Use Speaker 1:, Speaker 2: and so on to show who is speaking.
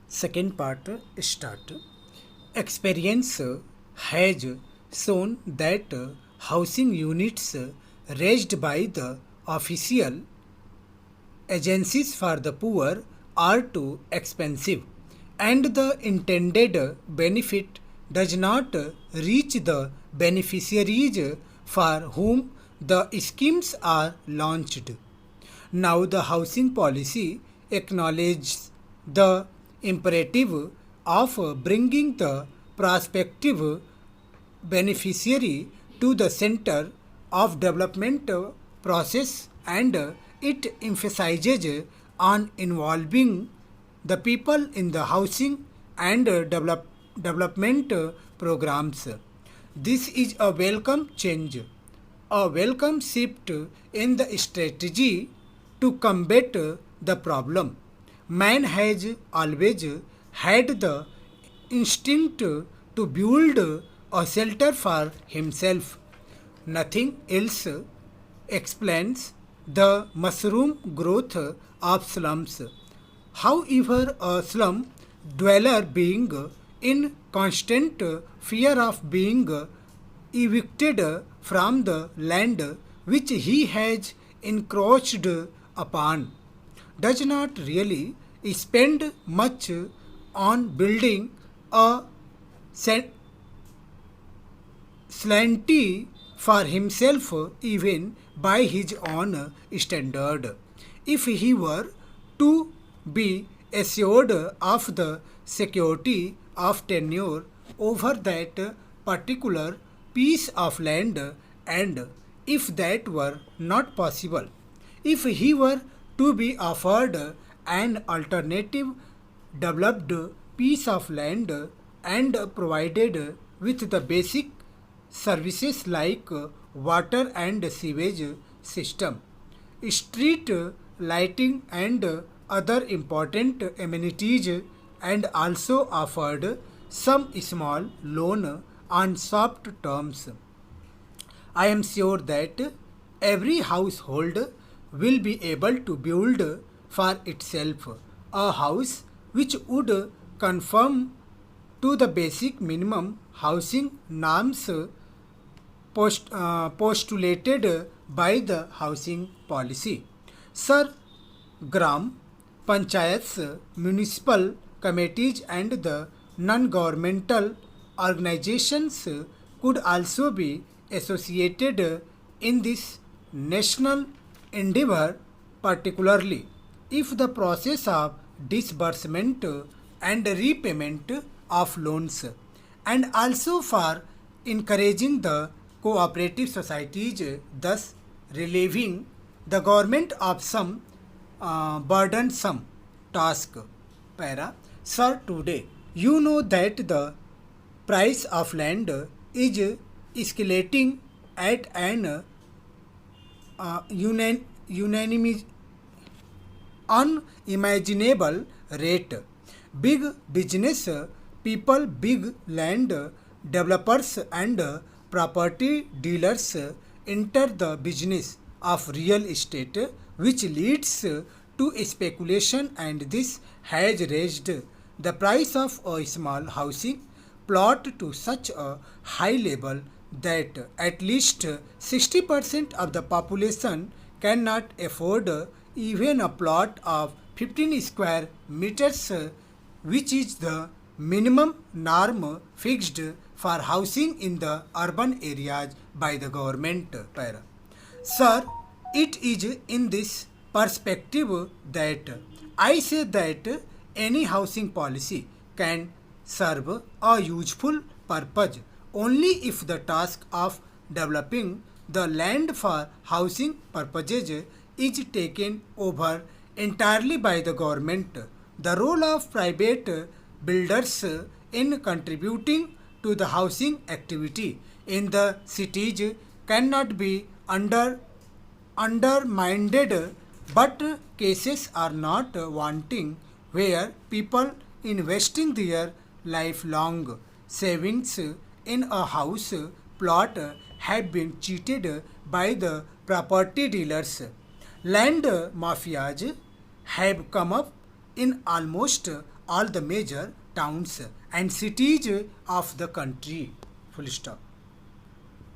Speaker 1: Second part start. Experience has shown that housing units raised by the official agencies for the poor are too expensive and the intended benefit does not reach the beneficiaries for whom the schemes are launched. Now, the housing policy acknowledges the imperative of bringing the prospective beneficiary to the center of development process, and it emphasizes on involving the people in the housing and development programs. This is a welcome change, a welcome shift in the strategy to combat the problem. Man has always had the instinct to build a shelter for himself. Nothing else explains the mushroom growth of slums. However, a slum dweller being in constant fear of being evicted from the land which he has encroached upon does not really spend much on building a slanty for himself even by his own standard. If he were to be assured of the security of tenure over that particular piece of land, and if that were not possible, if he were to be offered an alternative developed piece of land and provided with the basic services like water and sewage system, street lighting and other important amenities, and also offered some small loan on soft terms, I am sure that every household will be able to build for itself a house which would conform to the basic minimum housing norms postulated by the housing policy. Sir, Gram Panchayats, municipal committees, and the non governmental organizations could also be associated in this national endeavor, particularly if the process of disbursement and repayment of loans, and also for encouraging the cooperative societies, thus relieving the government of some burdensome task. Para. Sir, today you know that the price of land is escalating at an unanimous unimaginable rate. Big business people, big land developers, and property dealers enter the business of real estate, which leads to speculation, and this has raised the price of a small housing plot to such a high level that at least 60% of the population cannot afford even a plot of 15 square meters, which is the minimum norm fixed for housing in the urban areas by the government. Para. Sir, it is in this perspective that I say that any housing policy can serve a useful purpose only if the task of developing the land for housing purposes is taken over entirely by the government. The role of private builders in contributing to the housing activity in the cities cannot be undermined, but cases are not wanting where people investing their lifelong savings in a house plot have been cheated by the property dealers. Land mafias have come up in almost all the major towns and cities of the country. Full stop.